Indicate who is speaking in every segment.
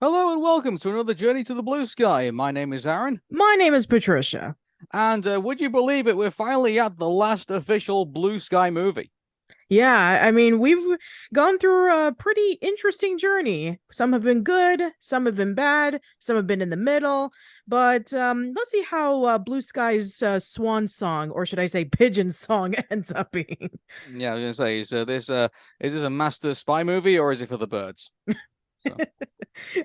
Speaker 1: Hello and welcome to another Journey to the Blue Sky. My name is Aaron.
Speaker 2: My name is Patricia.
Speaker 1: And would you believe it, we're finally at the last official Blue Sky movie.
Speaker 2: Yeah, I mean, we've gone through a pretty interesting journey. Some have been good, some have been bad, some have been in the middle. But let's see how Blue Sky's swan song, or should I say pigeon song, ends up being.
Speaker 1: Yeah, I was going to say, is this a master spy movie or is it for the birds? So,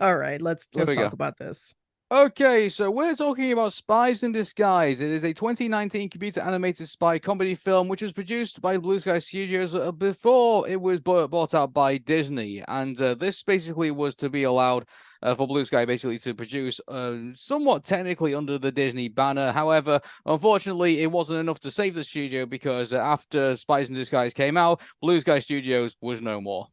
Speaker 2: All right, let's
Speaker 1: here we
Speaker 2: talk
Speaker 1: go.
Speaker 2: about this.
Speaker 1: Okay, so we're talking about Spies in Disguise. It is a 2019 computer animated spy comedy film which was produced by Blue Sky Studios before it was bought out by Disney. And this basically was to be allowed for Blue Sky basically to produce somewhat technically under the Disney banner. However, unfortunately, it wasn't enough to save the studio because after Spies in Disguise came out, Blue Sky Studios was no more.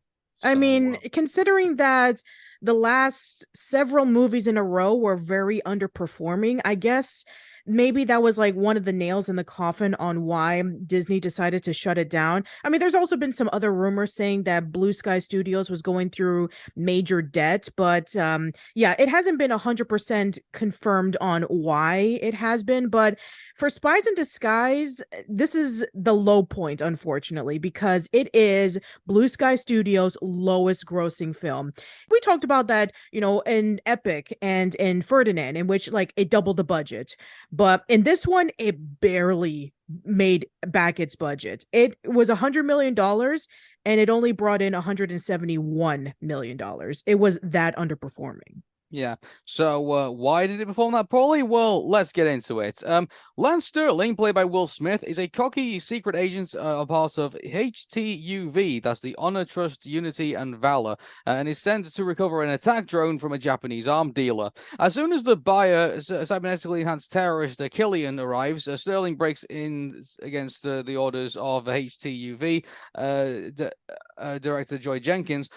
Speaker 2: I mean,
Speaker 1: So,
Speaker 2: considering that the last several movies in a row were very underperforming, I guess maybe that was like one of the nails in the coffin on why Disney decided to shut it down. I mean, there's also been some other rumors saying that Blue Sky Studios was going through major debt, but yeah, it hasn't been 100% confirmed on why it has been, but for Spies in Disguise, this is the low point, unfortunately, because it is Blue Sky Studios' lowest grossing film. We talked about that, in Epic and in Ferdinand, in which like it doubled the budget. But in this one, it barely made back its budget. It was $100 million and it only brought in $171 million. It was that underperforming.
Speaker 1: yeah. So why did it perform that poorly? Well, let's get into it. Lance Sterling, played by Will Smith, is a cocky secret agent, a part of H.T.U.V. That's the Honor, Trust, Unity, and Valor, and is sent to recover an attack drone from a Japanese arms dealer. As soon as the buyer, cybernetically enhanced terrorist Killian, arrives, Sterling breaks in against the orders of H.T.U.V. Director Joy Jenkins,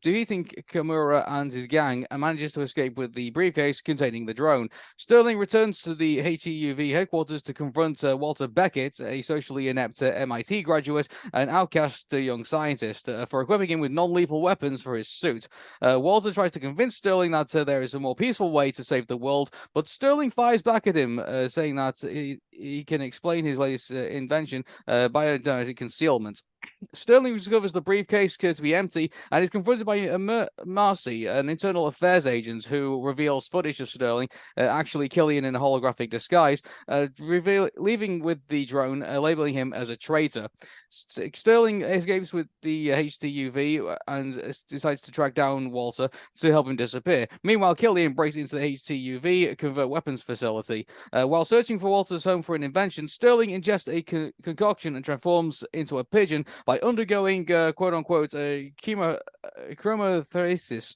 Speaker 1: defeating Kimura and his gang, and manages to escape with the briefcase containing the drone. Sterling returns to the H.T.U.V. headquarters to confront Walter Beckett, a socially inept MIT graduate and outcast young scientist, for equipping him with non-lethal weapons for his suit. Walter tries to convince Sterling that there is a more peaceful way to save the world, but Sterling fires back at him, saying that he can explain his latest invention by concealment. Sterling discovers the briefcase to be empty and is confronted by Marcy, an internal affairs agent, who reveals footage of Sterling actually Killian in a holographic disguise, leaving with the drone, labeling him as a traitor. Sterling escapes with the H.T.U.V. and decides to track down Walter to help him disappear. Meanwhile, Killian breaks into the H.T.U.V. convert weapons facility. While searching for Walter's home for an invention, Sterling ingests a concoction and transforms into a pigeon by undergoing quote-unquote chromatosis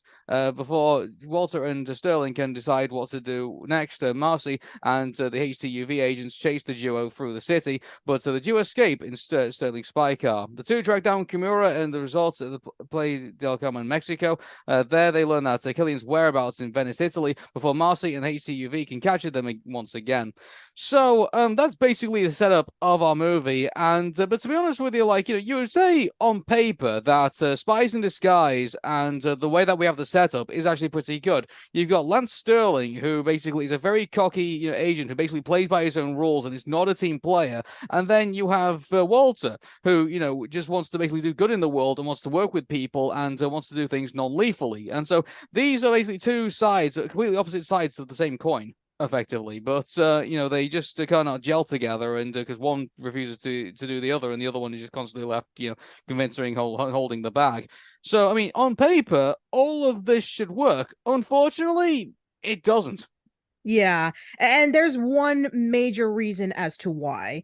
Speaker 1: before Walter and Sterling can decide what to do next. Marcy and the H.T.U.V. agents chase the duo through the city, but the duo escape in Sterling's spy car. The two track down Kimura and the resort at the Play del Carmen, Mexico. There they learn that Killian's whereabouts in Venice, Italy, before Marcy and H.T.U.V. can capture them once again. So that's basically the setup of our movie. And but to be honest with you, like you would say on paper that Spies in Disguise and the way that we have the setup is actually pretty good. You've got Lance Sterling, who basically is a very cocky agent who basically plays by his own rules and is not a team player. And then you have Walter, who just wants to basically do good in the world and wants to work with people and wants to do things non-lethally. And so these are basically two sides, completely opposite sides of the same coin, effectively, but they just cannot gel together, and because one refuses to do the other, and the other one is just constantly left convincing holding the bag. So I mean, on paper all of this should work. Unfortunately, it doesn't.
Speaker 2: Yeah, and there's one major reason as to why.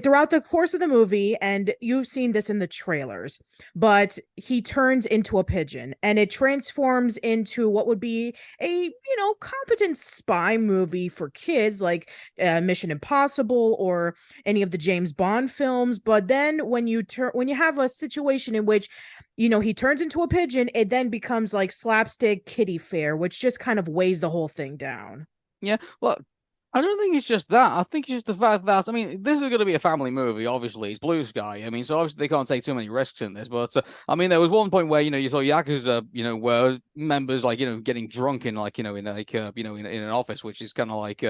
Speaker 2: throughout the course of the movie, and you've seen this in the trailers, but he turns into a pigeon and it transforms into what would be a, competent spy movie for kids like Mission Impossible or any of the James Bond films. But then when you have a situation in which he turns into a pigeon, it then becomes like slapstick kiddie fare, which just kind of weighs the whole thing down.
Speaker 1: Yeah, well, I don't think it's just that. I think it's just the fact that, I mean, this is going to be a family movie, obviously. It's Blue Sky. I mean, so obviously they can't take too many risks in this. But, I mean, there was one point where, you saw Yakuza, where members, like, getting drunk in, like, in, like, in an office, which is kind of like,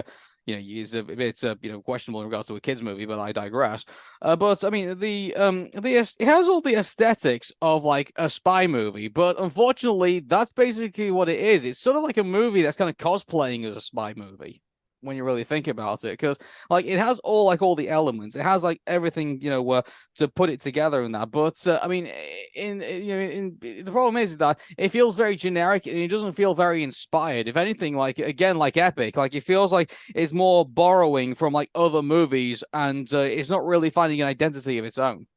Speaker 1: is a bit, questionable in regards to a kids movie, but I digress. But I mean, it has all the aesthetics of like a spy movie, but unfortunately, that's basically what it is. It's sort of like a movie that's kind of cosplaying as a spy movie when you really think about it, because like it has all the elements, it has like everything, to put it together in that. But I mean, in the problem is that it feels very generic and it doesn't feel very inspired. If anything, like again, like Epic, like it feels like it's more borrowing from like other movies, and it's not really finding an identity of its own.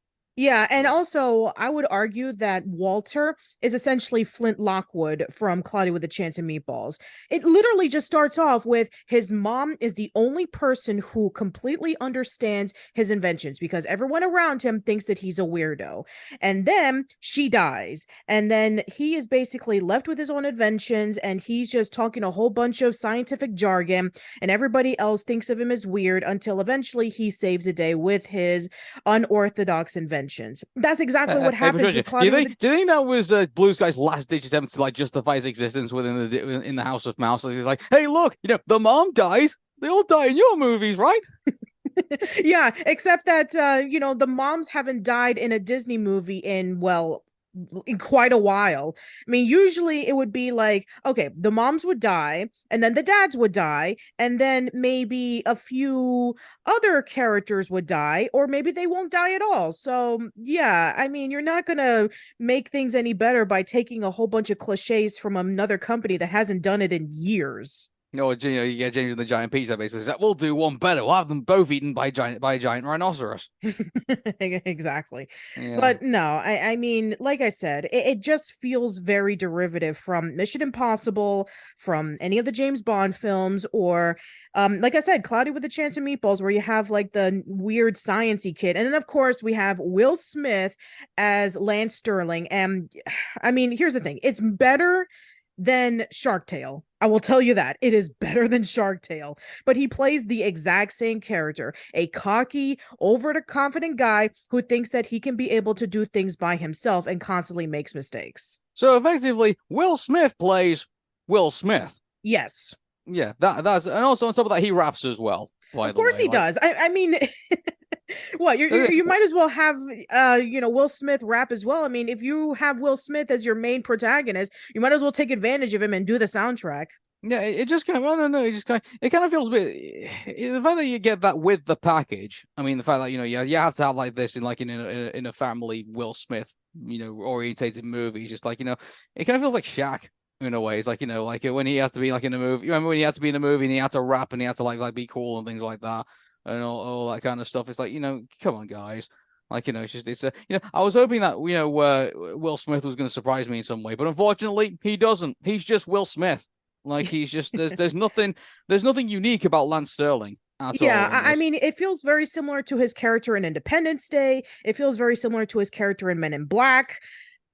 Speaker 2: Yeah, and also I would argue that Walter is essentially Flint Lockwood from Cloudy with a Chance of Meatballs. It literally just starts off with his mom is the only person who completely understands his inventions because everyone around him thinks that he's a weirdo. And then she dies, and then he is basically left with his own inventions and he's just talking a whole bunch of scientific jargon, and everybody else thinks of him as weird until eventually he saves the day with his unorthodox inventions. That's exactly what
Speaker 1: Hey,
Speaker 2: happens
Speaker 1: Patricia,
Speaker 2: with Claudia with the.
Speaker 1: do you think that was Blue Sky's last ditch attempt to like justify his existence within the House of Mouse? Like, he's like, hey, look, the mom dies. They all die in your movies, right?
Speaker 2: Yeah, except that the moms haven't died in a Disney movie in, well, in quite a while. I mean, usually it would be like, okay, the moms would die, and then the dads would die, and then maybe a few other characters would die, or maybe they won't die at all. So, yeah, I mean, you're not gonna make things any better by taking a whole bunch of cliches from another company that hasn't done it in years.
Speaker 1: You get James and the Giant Peach that basically says, we'll do one better. We'll have them both eaten by a giant rhinoceros.
Speaker 2: Exactly.
Speaker 1: Yeah.
Speaker 2: But no, I mean, like I said, it just feels very derivative from Mission Impossible, from any of the James Bond films, or like I said, Cloudy with a Chance of Meatballs, where you have like the weird sciency kid. And then of course we have Will Smith as Lance Sterling. And I mean, here's the thing, it's better than Shark Tale. I will tell you that. It is better than Shark Tale. But he plays the exact same character, a cocky, over the confident guy who thinks that he can be able to do things by himself and constantly makes mistakes.
Speaker 1: So effectively, Will Smith plays Will Smith.
Speaker 2: Yes.
Speaker 1: Yeah, that's and also on top of that, he raps as well. By
Speaker 2: Of
Speaker 1: the
Speaker 2: course
Speaker 1: way,
Speaker 2: he
Speaker 1: like,
Speaker 2: does. I mean, what you might as well have Will Smith rap as well. I mean, if you have Will Smith as your main protagonist, you might as well take advantage of him and do the soundtrack.
Speaker 1: yeah, it just kind of, I don't know, it kind of feels a bit, the fact that you get that with the package. I mean, the fact that you have to have like this in like in a family Will Smith orientated movie, just like it kind of feels like Shaq in a way. It's like like when he has to be like in a movie. You remember when he had to be in a movie and he had to rap and he had to like be cool and things like that and all that kind of stuff. It's like come on, guys. Like it's a I was hoping that Will Smith was going to surprise me in some way, but unfortunately he doesn't. He's just Will Smith. Like he's just there's nothing unique about Lance Sterling at all
Speaker 2: Yeah,
Speaker 1: in
Speaker 2: I
Speaker 1: this.
Speaker 2: mean, it feels very similar to his character in Independence Day. It feels very similar to his character in Men in Black.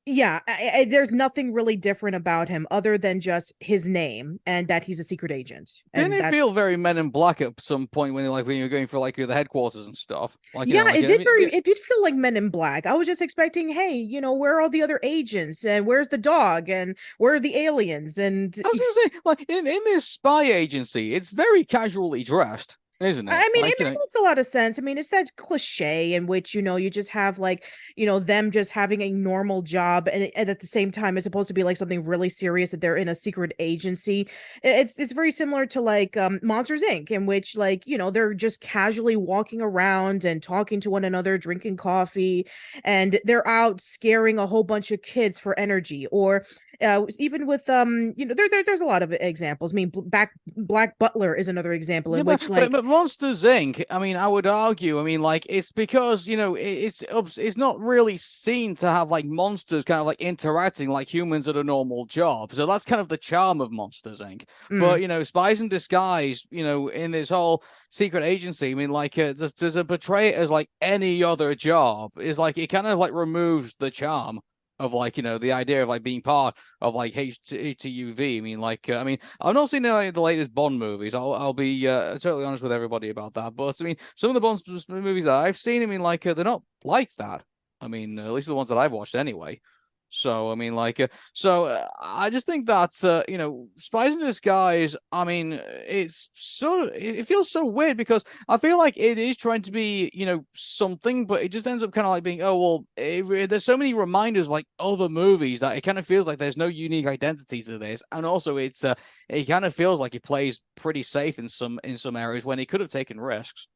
Speaker 2: Yeah, there's nothing really different about him other than just his name and that he's a secret agent.
Speaker 1: Didn't
Speaker 2: And
Speaker 1: it
Speaker 2: that,
Speaker 1: feel very Men in Black at some point when you're going for like the headquarters and stuff? Like
Speaker 2: yeah,
Speaker 1: like I mean,
Speaker 2: it did feel like Men in Black. I was just expecting, hey, where are all the other agents and where's the dog and where are the aliens? And
Speaker 1: I was gonna say like in this spy agency, it's very casually dressed, isn't it?
Speaker 2: I mean,
Speaker 1: Like
Speaker 2: it makes a lot of sense. I mean, it's that cliche in which, you just have like, them just having a normal job and at the same time it's supposed to be like something really serious that they're in a secret agency. It's very similar to like Monsters Inc. in which like, they're just casually walking around and talking to one another, drinking coffee, and they're out scaring a whole bunch of kids for energy. Or Even with there's a lot of examples. I mean, Black Butler is another example
Speaker 1: Yeah,
Speaker 2: in which
Speaker 1: but Monsters Inc. I mean, I would argue. I mean, like it's because it's not really seen to have like monsters kind of like interacting like humans at a normal job. So that's kind of the charm of Monsters Inc.
Speaker 2: mm,
Speaker 1: But Spies in Disguise, in this whole secret agency. I mean, like to portray it as like any other job is like it kind of like removes the charm of like the idea of like being part of like H.T.U.V. I mean, like I mean, I've not seen any of the latest Bond movies. I'll be totally honest with everybody about that. But I mean, some of the Bond movies that I've seen, I mean, like they're not like that. I mean, at least the ones that I've watched anyway. So I mean, like, I just think that Spies in Disguise. I mean, it feels so weird because I feel like it is trying to be something, but it just ends up kind of like being well, there's so many reminders like other movies that it kind of feels like there's no unique identity to this, and also it kind of feels like it plays pretty safe in some areas when it could have taken risks.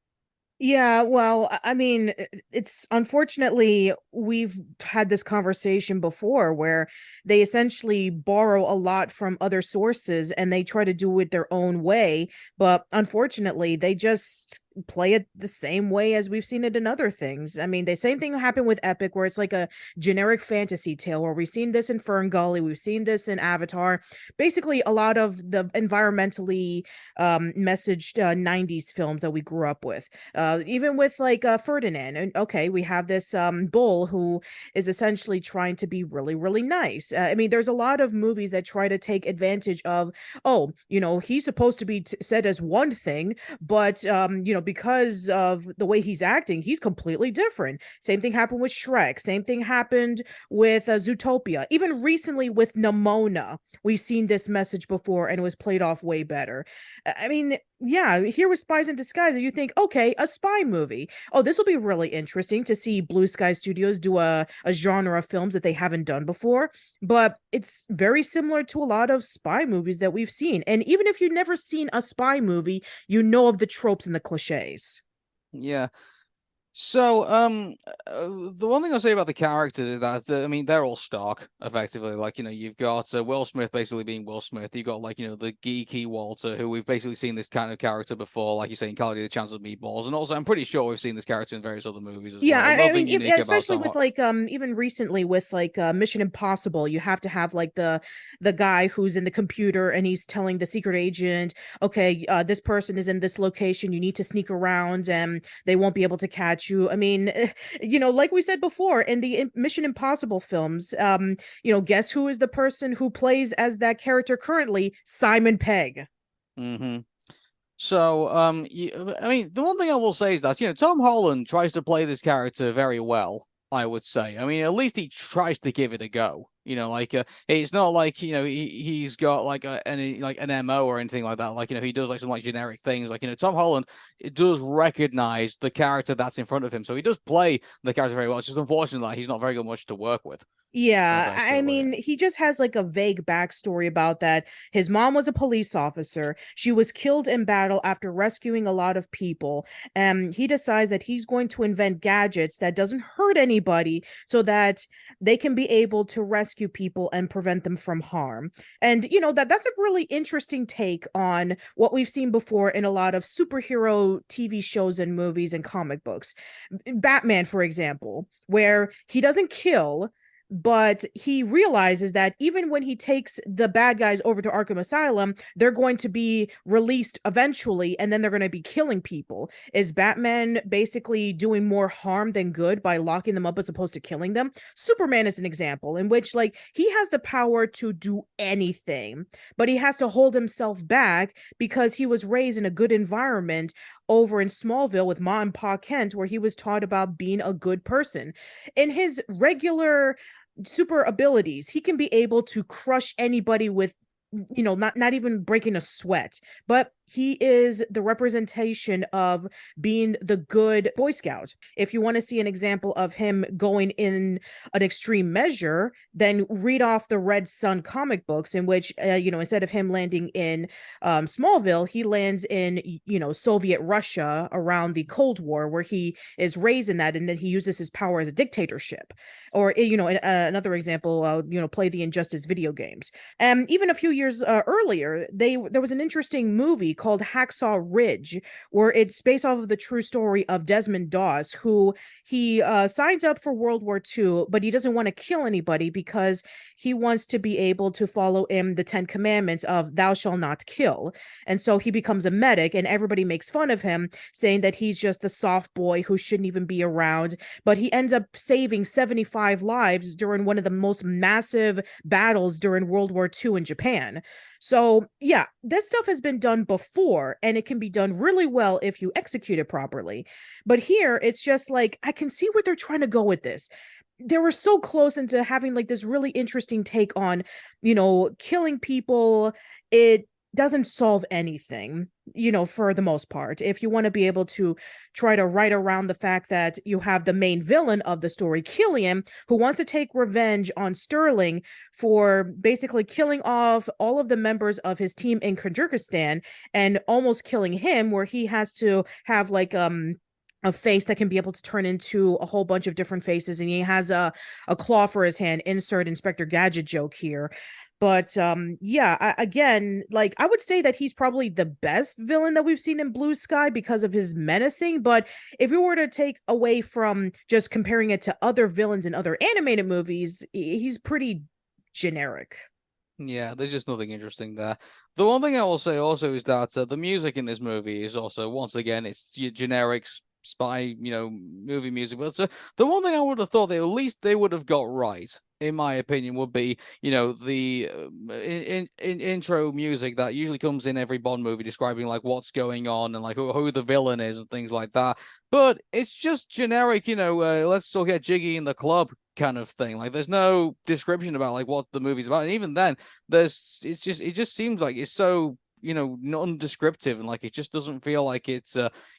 Speaker 2: yeah, well, I mean, it's unfortunately we've had this conversation before where they essentially borrow a lot from other sources and they try to do it their own way, but unfortunately they just play it the same way as we've seen it in other things. I mean, the same thing happened with Epic, where it's like a generic fantasy tale, where we've seen this in Fern Gully, we've seen this in Avatar. Basically, a lot of the environmentally messaged 90s films that we grew up with. Even with like Ferdinand, and okay, we have this bull who is essentially trying to be really, really nice. I mean, there's a lot of movies that try to take advantage of, oh, he's supposed to be said as one thing, but because of the way he's acting, he's completely different. Same thing happened with Shrek. Same thing happened with Zootopia. Even recently with Nimona, we've seen this message before and it was played off way better. I mean, yeah, here with Spies in Disguise, you think, okay, a spy movie. Oh, this will be really interesting to see Blue Sky Studios do a genre of films that they haven't done before. But it's very similar to a lot of spy movies that we've seen. And even if you've never seen a spy movie, you know of the tropes and the cliches.
Speaker 1: Yeah. So, the one thing I'll say about the characters is that I mean they're all stock, effectively. Like you've got Will Smith basically being Will Smith. You got like the geeky Walter, who we've basically seen this kind of character before, like you say in Cloudy the Chance of Meatballs, and also I'm pretty sure we've seen this character in various other movies as
Speaker 2: Yeah,
Speaker 1: well.
Speaker 2: I
Speaker 1: Nothing
Speaker 2: mean,
Speaker 1: unique about
Speaker 2: especially
Speaker 1: Tom.
Speaker 2: with like even recently with like Mission Impossible, you have to have like the guy who's in the computer and he's telling the secret agent, okay, this person is in this location, you need to sneak around and they won't be able to catch you. I mean, like we said before in the Mission Impossible films, guess who is the person who plays as that character currently? Simon Pegg.
Speaker 1: Mm-hmm. So, I mean, the one thing I will say is that, Tom Holland tries to play this character very well, I would say. I mean, at least he tries to give it a go. Like it's not like, he's got like any like an MO or anything like that. Like, he does like some like generic things. Like, Tom Holland it does recognize the character that's in front of him. So he does play the character very well. It's just unfortunate that he's not very good much to work with,
Speaker 2: Yeah, I
Speaker 1: effectively.
Speaker 2: mean, he just has like a vague backstory about that. His mom was a police officer. She was killed in battle after rescuing a lot of people. And he decides that he's going to invent gadgets that doesn't hurt anybody so that they can be able to rescue people and prevent them from harm. And that's a really interesting take on what we've seen before in a lot of superhero TV shows and movies and comic books. Batman, for example, where he doesn't kill, but he realizes that even when he takes the bad guys over to Arkham Asylum, they're going to be released eventually and then they're going to be killing people. Is Batman basically doing more harm than good by locking them up as opposed to killing them? Superman is an example in which like he has the power to do anything, but he has to hold himself back because he was raised in a good environment over in Smallville with Ma and Pa Kent, where he was taught about being a good person. In his regular super abilities, he can be able to crush anybody with not even breaking a sweat. But he is the representation of being the good Boy Scout. If you want to see an example of him going in an extreme measure, then read off the Red Sun comic books, in which, instead of him landing in Smallville, he lands in, Soviet Russia around the Cold War, where he is raised in that, and then he uses his power as a dictatorship. Or, another example, play the Injustice video games. Even a few years earlier, there was an interesting movie called Hacksaw Ridge, where it's based off of the true story of Desmond Doss, who he signs up for World War II, but he doesn't want to kill anybody because he wants to be able to follow in the 10 Commandments of "Thou shalt not kill." And so he becomes a medic, and everybody makes fun of him, saying that he's just the soft boy who shouldn't even be around. But he ends up saving 75 lives during one of the most massive battles during World War II in Japan. So, yeah, this stuff has been done before, and it can be done really well if you execute it properly. But here, it's just like, I can see where they're trying to go with this. They were so close into having like this really interesting take on, killing people. It doesn't solve anything, for the most part. If you want to be able to try to write around the fact that you have the main villain of the story, Killian, who wants to take revenge on Sterling for basically killing off all of the members of his team in Kyrgyzstan and almost killing him, where he has to have like a face that can be able to turn into a whole bunch of different faces, and he has a claw for his hand. Insert Inspector Gadget joke here. But yeah, again, like, I would say that he's probably the best villain that we've seen in Blue Sky because of his menacing. But if we were to take away from just comparing it to other villains in other animated movies, he's pretty generic.
Speaker 1: Yeah, there's just nothing interesting there. The one thing I will say also is that the music in this movie is also, once again, it's your generic spy, movie music. But the one thing I would have thought that at least they would have got right, in my opinion, would be, the intro music that usually comes in every Bond movie describing like what's going on and like who the villain is and things like that. But it's just generic, let's all get jiggy in the club kind of thing. Like there's no description about like what the movie's about, and even then, it just seems like it's so non-descriptive, and like it just doesn't feel like it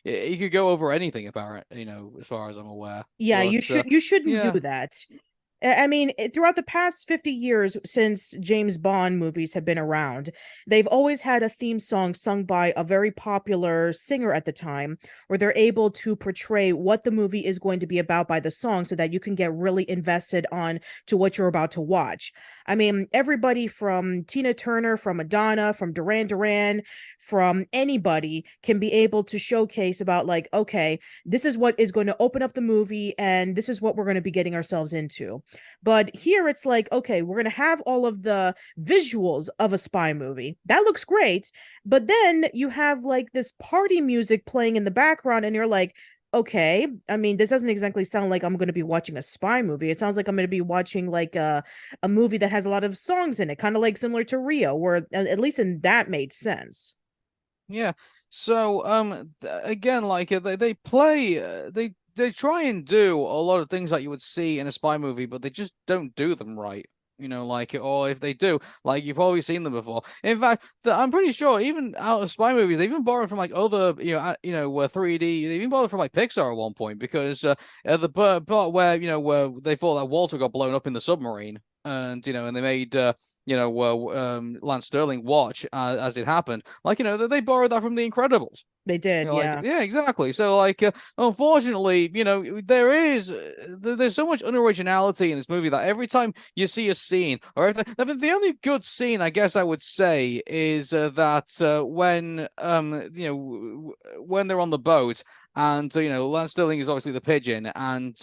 Speaker 1: could go over anything about it, as far as I'm aware.
Speaker 2: Yeah,
Speaker 1: But
Speaker 2: you shouldn't do
Speaker 1: yeah.
Speaker 2: that. I mean, throughout the past 50 years since James Bond movies have been around, they've always had a theme song sung by a very popular singer at the time, where they're able to portray what the movie is going to be about by the song so that you can get really invested on to what you're about to watch. I mean, everybody from Tina Turner, from Madonna, from Duran Duran, from anybody can be able to showcase about like, okay, this is what is going to open up the movie and this is what we're going to be getting ourselves into. But here it's like, okay, we're going to have all of the visuals of a spy movie. That looks great. But then you have like this party music playing in the background, and you're like, okay, I mean, this doesn't exactly sound like I'm going to be watching a spy movie. It sounds like I'm going to be watching like a movie that has a lot of songs in it, kind of like similar to Rio, where at least in that made sense.
Speaker 1: Yeah. So again, like they play they try and do a lot of things that you would see in a spy movie, but they just don't do them right. Like, or if they do, like, you've probably seen them before. In fact, I'm pretty sure even out of spy movies, they even borrowed from like other, 3D. They even borrowed from like Pixar at one point, because the part where where they thought that Walter got blown up in the submarine, and and they made Lance Sterling watch as it happened. Like, they borrowed that from The Incredibles.
Speaker 2: They did,
Speaker 1: Like,
Speaker 2: yeah.
Speaker 1: yeah, exactly. So, like, unfortunately, there's so much unoriginality in this movie that every time you see a scene, or if the only good scene, I guess I would say, is that when they're on the boat, and Lance Sterling is obviously the pigeon, and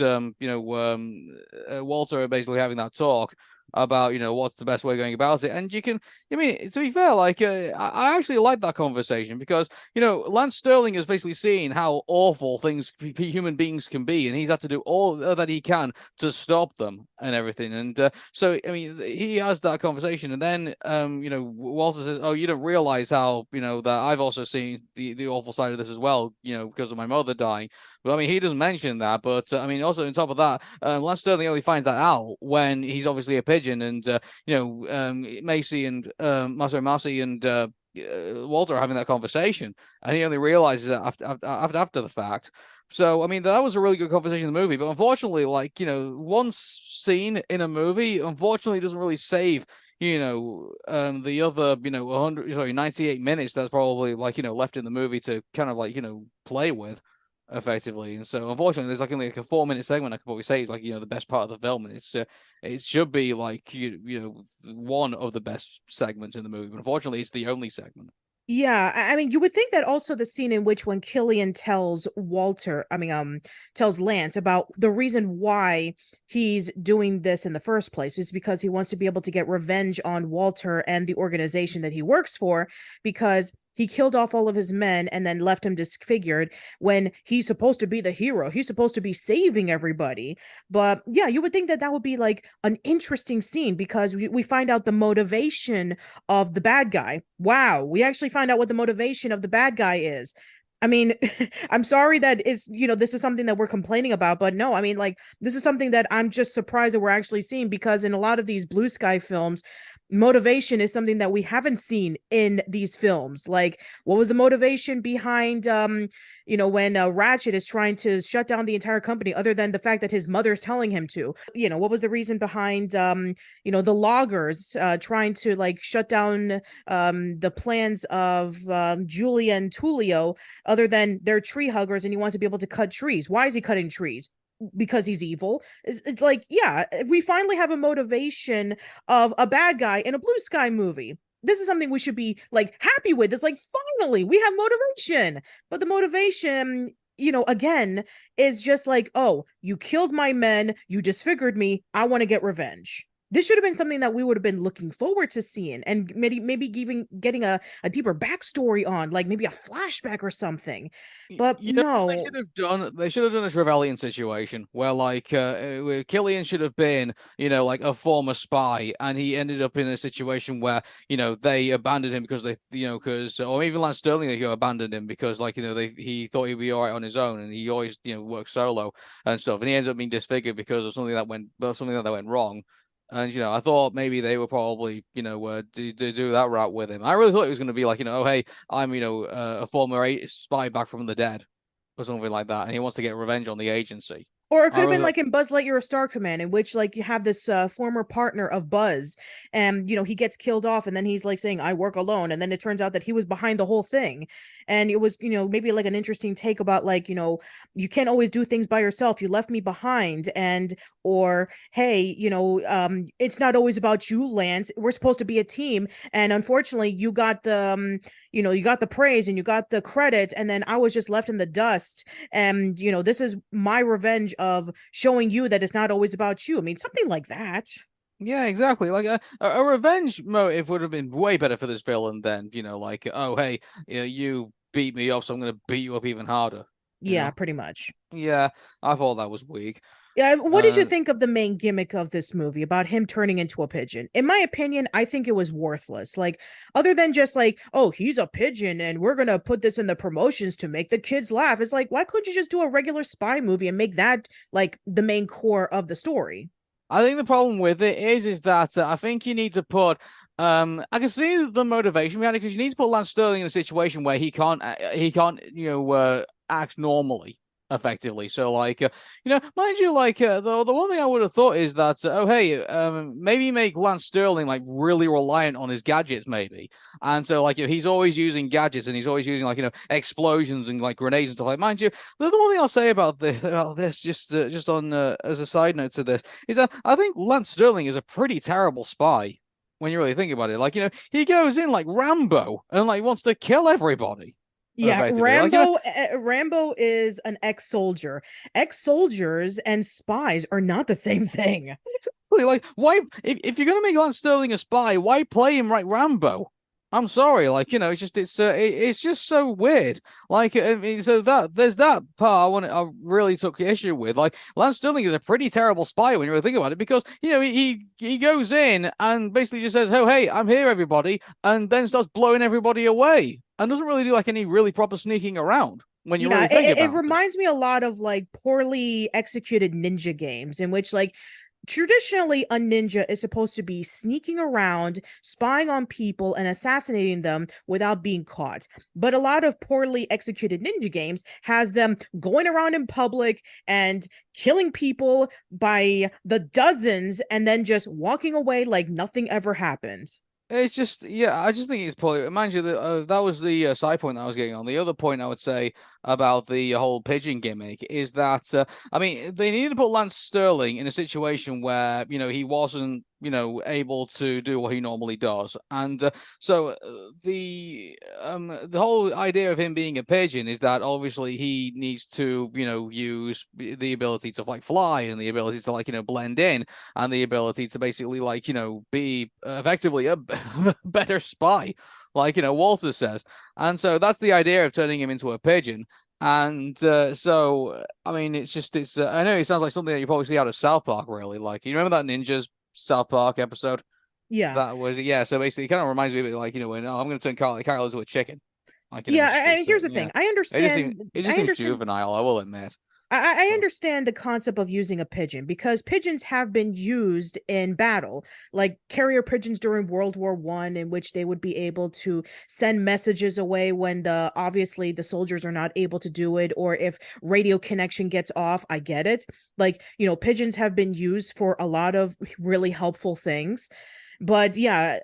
Speaker 1: Walter are basically having that talk about what's the best way of going about it. And I mean, to be fair, like, I actually like that conversation, because Lance Sterling is basically seeing how awful human beings can be, and he's had to do all that he can to stop them and everything. And so I mean, he has that conversation, and then Walter says, "Oh, you don't realize how that I've also seen the awful side of this as well, because of my mother dying." But I mean, he doesn't mention that. But I mean, also on top of that, Lance Sterling only finds that out when he's obviously a pigeon, and Macy and Macy and Walter having that conversation, and he only realizes that after the fact. So, I mean, that was a really good conversation in the movie, but unfortunately, like, one scene in a movie, unfortunately, doesn't really save, the other, 100, sorry, 98 minutes that's probably, like, left in the movie to kind of, like, play with effectively. And so, unfortunately, there's like only like a 4 minute segment I could probably say is like, the best part of the film. And it should be like, one of the best segments in the movie, but unfortunately, it's the only segment.
Speaker 2: Yeah, I mean, you would think that also the scene in which when Killian tells tells Lance about the reason why he's doing this in the first place is because he wants to be able to get revenge on Walter and the organization that he works for, because he killed off all of his men and then left him disfigured when he's supposed to be the hero. He's supposed to be saving everybody. But yeah, you would think that that would be like an interesting scene because we find out the motivation of the bad guy. Wow, we actually find out what the motivation of the bad guy is. I mean, I'm sorry that is, this is something that we're complaining about, but no, I mean, like, this is something that I'm just surprised that we're actually seeing because in a lot of these blue sky films, motivation is something that we haven't seen in these films. Like, what was the motivation behind, when Ratchet is trying to shut down the entire company, other than the fact that his mother's telling him to? What was the reason behind, the loggers trying to like shut down the plans of Julia and Tulio, other than they're tree huggers and he wants to be able to cut trees? Why is he cutting trees? Because he's evil. It's like, yeah, if we finally have a motivation of a bad guy in a blue sky movie, this is something we should be like happy with. It's like, finally we have motivation. But the motivation, again, is just like, oh, you killed my men, you disfigured me, I want to get revenge. This should have been something that we would have been looking forward to seeing, and maybe even getting a deeper backstory on, like maybe a flashback or something. But
Speaker 1: They
Speaker 2: no.
Speaker 1: should have done. They should have done a Trevelyan situation where, like, where Killian should have been, like a former spy, and he ended up in a situation where, they abandoned him because or even Lance Sterling, they abandoned him because, like, he thought he'd be all right on his own, and he always, worked solo and stuff, and he ended up being disfigured because of something that went wrong. And I thought maybe they were probably do that route with him. I really thought it was going to be like, oh hey, I'm a former spy back from the dead or something like that, and he wants to get revenge on the agency.
Speaker 2: Or it
Speaker 1: I
Speaker 2: could have
Speaker 1: really
Speaker 2: been
Speaker 1: thought,
Speaker 2: like in Buzz Lightyear: A Star Command, in which like you have this former partner of Buzz, and he gets killed off, and then he's like saying, "I work alone," and then it turns out that he was behind the whole thing, and it was maybe like an interesting take about like you can't always do things by yourself. You left me behind, and or hey, it's not always about you, Lance. We're supposed to be a team, and unfortunately, you got the you got the praise and you got the credit, and then I was just left in the dust, and this is my revenge of showing you that it's not always about you. I mean, something like that.
Speaker 1: yeah, exactly. Like a revenge motive would have been way better for this villain than like, oh hey, you beat me up, so I'm gonna beat you up even harder. You
Speaker 2: Yeah,
Speaker 1: know?
Speaker 2: pretty much.
Speaker 1: Yeah, I thought that was weak.
Speaker 2: Yeah, what did you
Speaker 1: Uh,
Speaker 2: think of the main gimmick of this movie about him turning into a pigeon? In my opinion, I think it was worthless. Like, other than just like, oh, he's a pigeon and we're gonna put this in the promotions to make the kids laugh. It's like, why couldn't you just do a regular spy movie and make that like the main core of the story?
Speaker 1: I think the problem with it is that I think you need to put. I can see the motivation behind it because you need to put Lance Sterling in a situation where he can't, act normally, effectively. So, like, mind you, like, the one thing I would have thought is that, oh hey, maybe make Lance Sterling like really reliant on his gadgets, maybe, and so like, he's always using gadgets and he's always using like, explosions and like grenades and stuff. Like, mind you, the one thing I'll say about this, just on as a side note to this, is that I think Lance Sterling is a pretty terrible spy when you really think about it. Like, he goes in like Rambo and like wants to kill everybody.
Speaker 2: Yeah,
Speaker 1: Basically, like,
Speaker 2: Rambo is an ex-soldier. Ex-soldiers and spies are not the same thing.
Speaker 1: exactly. Like, why if you're gonna make Lance Sterling a spy, why play him like Rambo? I'm sorry, like, it's just so weird. Like, I mean, so that there's that part I really took issue with. Like, Lance Sterling is a pretty terrible spy when you really think about it, because he goes in and basically just says, "Oh hey, I'm here, everybody," and then starts blowing everybody away, and doesn't really do like any really proper sneaking around when you
Speaker 2: Yeah,
Speaker 1: really think
Speaker 2: it
Speaker 1: about it.
Speaker 2: reminds me a lot of like poorly executed ninja games in which like traditionally a ninja is supposed to be sneaking around, spying on people, and assassinating them without being caught. But a lot of poorly executed ninja games has them going around in public and killing people by the dozens and then just walking away like nothing ever happened.
Speaker 1: It's just, yeah, I just think it's probably, mind you, that was the side point that I was getting on. The other point I would say about the whole pigeon gimmick is that, I mean, they needed to put Lance Sterling in a situation where, he wasn't, able to do what he normally does. And so the whole idea of him being a pigeon is that obviously he needs to, use the ability to like fly and the ability to like, blend in and the ability to basically like be effectively a better spy, like Walter says. And so that's the idea of turning him into a pigeon. And so I mean, it's I know it sounds like something that you probably see out of South Park, really. Like, you remember that Ninjas South Park episode?
Speaker 2: Yeah.
Speaker 1: That was, yeah. So basically, it kind of reminds me of it, like, when I'm going to turn Carl into a chicken. Like,
Speaker 2: Yeah, here's the
Speaker 1: yeah.
Speaker 2: thing. I understand.
Speaker 1: It
Speaker 2: I
Speaker 1: just seems
Speaker 2: understand.
Speaker 1: juvenile, I will admit.
Speaker 2: I
Speaker 1: But
Speaker 2: understand the concept of using a pigeon because pigeons have been used in battle, like carrier pigeons during World War I, in which they would be able to send messages away when the obviously the soldiers are not able to do it, or if radio connection gets off. I get it. Like, pigeons have been used for a lot of really helpful things. But yeah,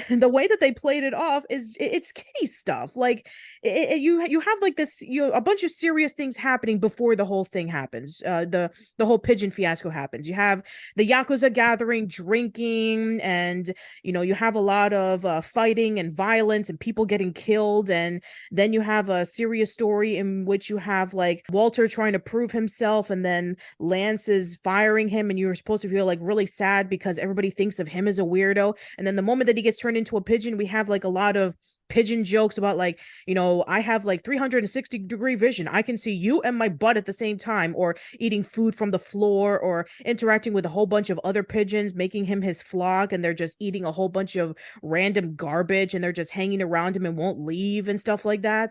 Speaker 2: the way that they played it off is it's kitty stuff. Like you have like this a bunch of serious things happening before the whole thing happens. The whole pigeon fiasco happens. You have the yakuza gathering, drinking, and you have a lot of fighting and violence and people getting killed, and then you have a serious story in which you have like Walter trying to prove himself, and then Lance is firing him, and you're supposed to feel like really sad because everybody thinks of him as a weirdo. And then the moment that he gets turned into a pigeon, we have like a lot of pigeon jokes about like, I have like 360-degree vision. I can see you and my butt at the same time, or eating food from the floor, or interacting with a whole bunch of other pigeons, making him his flock, and they're just eating a whole bunch of random garbage and they're just hanging around him and won't leave and stuff like that.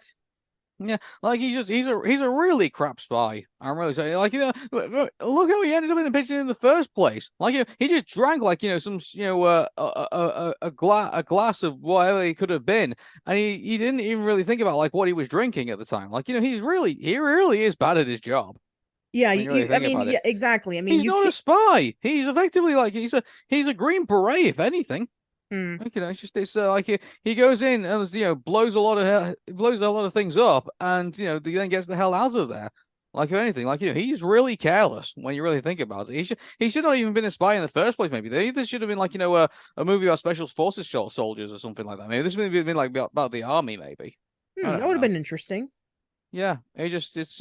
Speaker 1: yeah, like he's a really crap spy. I'm really saying, like, look how he ended up in the pigeon in the first place. Like, he just drank like some a glass of whatever he could have been, and he didn't even really think about like what he was drinking at the time. Like, he really is bad at his job
Speaker 2: Yeah,
Speaker 1: when you really
Speaker 2: I
Speaker 1: think
Speaker 2: mean,
Speaker 1: about it.
Speaker 2: yeah, exactly. I mean,
Speaker 1: He's
Speaker 2: you
Speaker 1: not a
Speaker 2: can't.
Speaker 1: spy. He's effectively like he's a green beret, if anything.
Speaker 2: Mm.
Speaker 1: Like, it's just it's like he goes in and blows a lot of blows a lot of things up, and he then gets the hell out of there. Like, if anything, like, he's really careless when you really think about it. He should not even been a spy in the first place. Maybe this should have been like a movie about special forces soldiers or something like that. Maybe this would have been like about the army. Maybe I
Speaker 2: That
Speaker 1: don't
Speaker 2: would have
Speaker 1: know.
Speaker 2: been interesting.
Speaker 1: Yeah, it's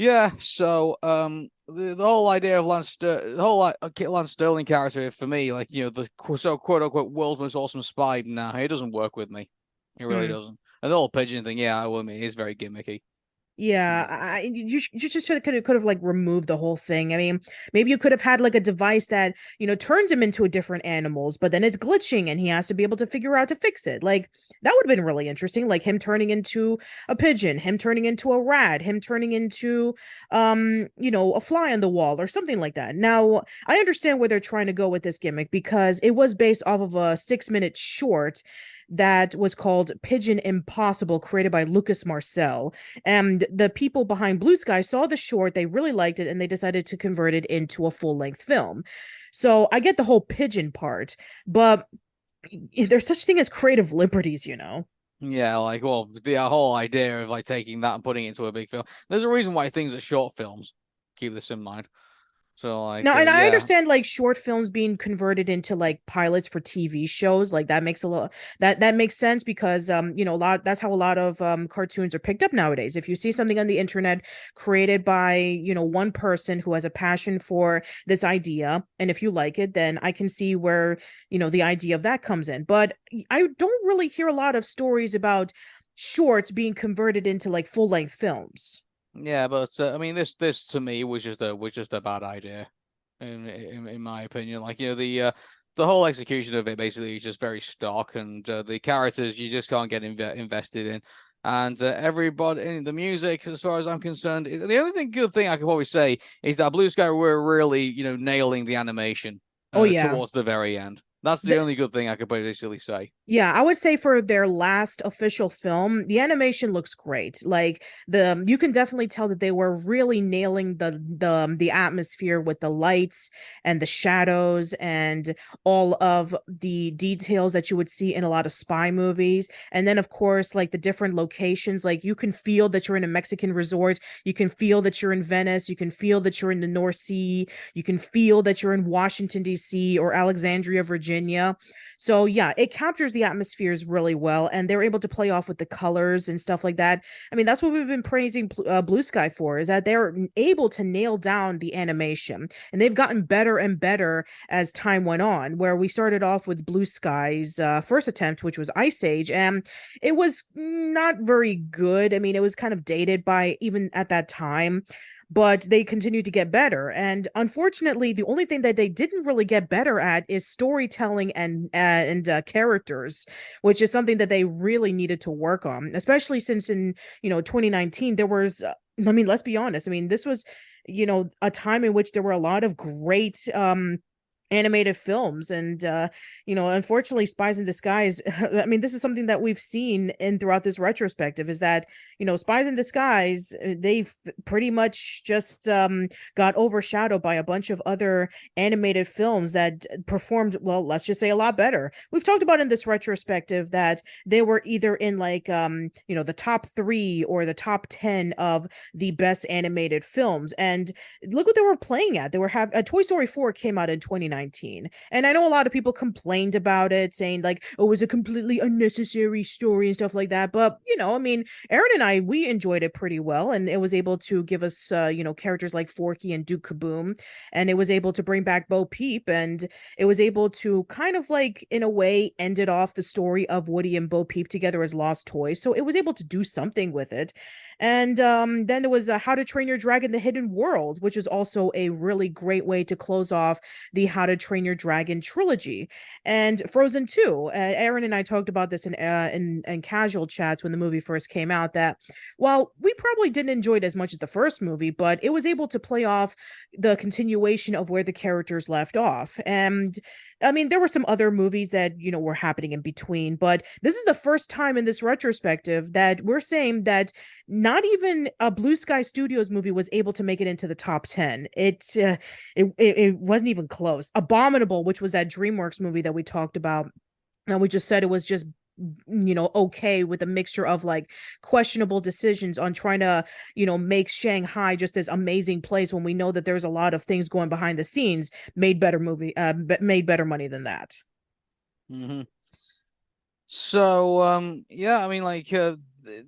Speaker 1: yeah, so the whole idea of the whole Lance Sterling character for me, like the quote unquote world's most awesome spy, nah, it doesn't work with me. It really
Speaker 2: Mm.
Speaker 1: doesn't. And the whole pigeon thing, yeah, I will admit, is very gimmicky.
Speaker 2: Yeah,
Speaker 1: Yeah.
Speaker 2: you just could have like removed the whole thing. I mean, maybe you could have had like a device that turns him into a different animals, but then it's glitching and he has to be able to figure out to fix it. Like that would have been really interesting. Like him turning into a pigeon, him turning into a rat, him turning into a fly on the wall or something like that. Now I understand where they're trying to go with this gimmick because it was based off of a 6-minute short that was called Pigeon Impossible, created by Lucas Marcel. And the people behind Blue Sky saw the short, they really liked it, and they decided to convert it into a full length film. So I get the whole pigeon part, but there's such thing as creative liberties.
Speaker 1: Yeah, like, well, the whole idea of like taking that and putting it into a big film. There's a reason why things are short films. Keep this in mind. So, like,
Speaker 2: Now, and I
Speaker 1: yeah,
Speaker 2: understand like short films being converted into like pilots for TV shows, like that makes a lot that makes sense because a lot that's how a lot of cartoons are picked up nowadays. If you see something on the internet created by, one person who has a passion for this idea, and if you like it, then I can see where, the idea of that comes in. But I don't really hear a lot of stories about shorts being converted into like full-length films.
Speaker 1: yeah, but I mean, this to me was just a bad idea. In my opinion. Like, the whole execution of it basically is just very stock, and the characters you just can't get invested in. And everybody, the music, as far as I'm concerned, the only good thing I could probably say is that Blue Sky were really, nailing the animation
Speaker 2: Oh yeah.
Speaker 1: towards the very end. That's the
Speaker 2: The,
Speaker 1: only good thing I could basically say.
Speaker 2: Yeah, I would say for their last official film, the animation looks great. Like you can definitely tell that they were really nailing the atmosphere with the lights and the shadows and all of the details that you would see in a lot of spy movies. And then of course, like the different locations, like you can feel that you're in a Mexican resort, you can feel that you're in Venice, you can feel that you're in the North Sea, you can feel that you're in Washington D.C. or Alexandria, Virginia. So yeah, it captures the atmospheres really well, and they're able to play off with the colors and stuff like that. I mean, that's what we've been praising Blue Sky for, is that they're able to nail down the animation, and they've gotten better and better as time went on. Where we started off with Blue Sky's first attempt, which was Ice Age, and it was not very good. I mean, it was kind of dated by even at that time, but they continue to get better. And unfortunately, the only thing that they didn't really get better at is storytelling and characters, which is something that they really needed to work on, especially since in 2019 there was. I mean, let's be honest. I mean, this was a time in which there were a lot of great animated films and unfortunately Spies in Disguise. I mean, this is something that we've seen in throughout this retrospective, is that Spies in Disguise, they've pretty much just got overshadowed by a bunch of other animated films that performed, well, let's just say, a lot better. We've talked about in this retrospective that they were either in like the top 3 or the top 10 of the best animated films, and look what they were playing at. They were have Toy Story 4 came out in 2019. And I know a lot of people complained about it, saying like, oh, it was a completely unnecessary story and stuff like that. But, I mean, Aaron and I, we enjoyed it pretty well. And it was able to give us, characters like Forky and Duke Kaboom. And it was able to bring back Bo Peep. And it was able to kind of like, in a way, ended off the story of Woody and Bo Peep together as lost toys. So it was able to do something with it. And then there was How to Train Your Dragon: The Hidden World, which is also a really great way to close off the How to Train Your Dragon trilogy. And Frozen 2. Aaron and I talked about this in casual chats when the movie first came out, that while we probably didn't enjoy it as much as the first movie, but it was able to play off the continuation of where the characters left off. And I mean, there were some other movies that, were happening in between, but this is the first time in this retrospective that we're saying that not even a Blue Sky Studios movie was able to make it into the top 10. It wasn't even close. Abominable, which was that DreamWorks movie that we talked about, and we just said it was just okay, with a mixture of like questionable decisions on trying to make Shanghai just this amazing place, when we know that there's a lot of things going behind the scenes, made better money than that.
Speaker 1: Hmm. So, yeah, I mean, like,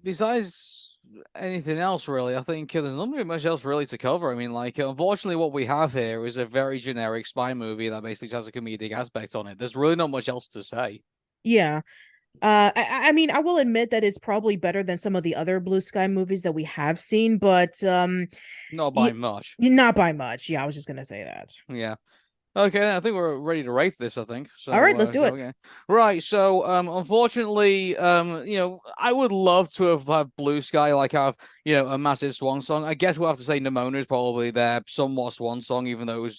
Speaker 1: besides anything else, really, I think there's not really much else really to cover. I mean, like, unfortunately, what we have here is a very generic spy movie that basically has a comedic aspect on it. There's really not much else to say.
Speaker 2: Yeah. I mean, I will admit that it's probably better than some of the other Blue Sky movies that we have seen, but
Speaker 1: Not by much.
Speaker 2: not by much. Yeah, I was just gonna say that.
Speaker 1: Yeah. Okay, I think we're ready to rate this, I think.
Speaker 2: All right, let's do it.
Speaker 1: Okay. Right, so unfortunately, I would love to have had Blue Sky like have, a massive swan song. I guess we'll have to say Nimona is probably their somewhat swan song, even though it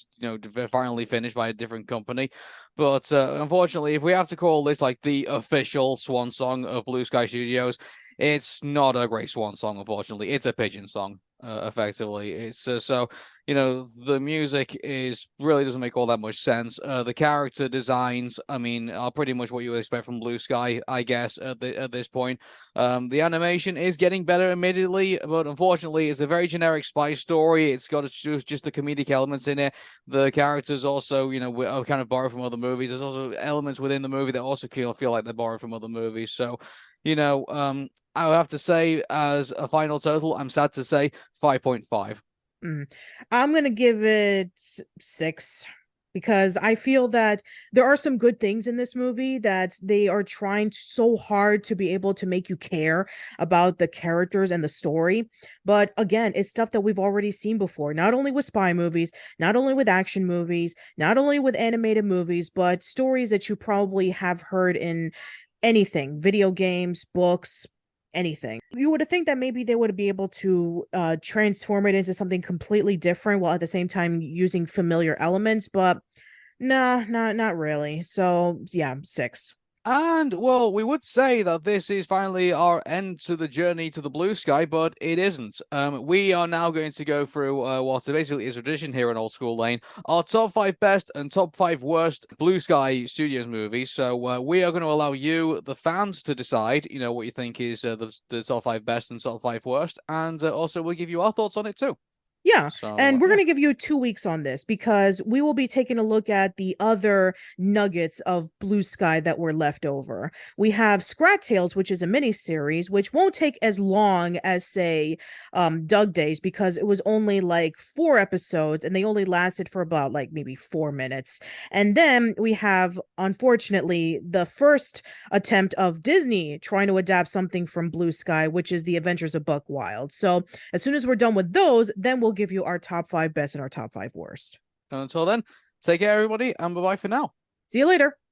Speaker 1: was, finally finished by a different company. But unfortunately, if we have to call this like the official swan song of Blue Sky Studios, it's not a great swan song, unfortunately. It's a pigeon song, effectively. It's so the music is really doesn't make all that much sense. The character designs, I mean, are pretty much what you would expect from Blue Sky, I guess, at this point. The animation is getting better immediately, but unfortunately, it's a very generic spy story. It's got just the comedic elements in it. The characters also, are kind of borrowed from other movies. There's also elements within the movie that also feel like they're borrowed from other movies. So, I would have to say, as a final total, I'm sad to say 5.5.
Speaker 2: I'm gonna give it 6, because I feel that there are some good things in this movie, that they are trying so hard to be able to make you care about the characters and the story. But again, it's stuff that we've already seen before, not only with spy movies, not only with action movies, not only with animated movies, but stories that you probably have heard in anything, video games, books, anything. You would think that maybe they would be able to transform it into something completely different while at the same time using familiar elements, but nah, not really. So yeah, 6.
Speaker 1: And, well, we would say that this is finally our end to the journey to the blue sky, but it isn't. We are now going to go through what basically is a tradition here in Old School Lane, our top 5 best and top 5 worst Blue Sky Studios movies. So we are going to allow you, the fans, to decide, what you think is the top 5 best and top 5 worst, and also we'll give you our thoughts on it too.
Speaker 2: Yeah,
Speaker 1: So,
Speaker 2: and we're
Speaker 1: yeah.
Speaker 2: going to give you 2 weeks on this because we will be taking a look at the other nuggets of Blue Sky that were left over. We have Scrat Tales, which is a mini series, which won't take as long as, say, Doug Days, because it was only like 4 episodes and they only lasted for about like maybe 4 minutes. And then we have, unfortunately, the first attempt of Disney trying to adapt something from Blue Sky, which is The Adventures of Buck Wild. So as soon as we're done with those, then we'll give you our top 5 best and our top 5 worst.
Speaker 1: Until then, take care, everybody, and bye bye for now.
Speaker 2: See you later.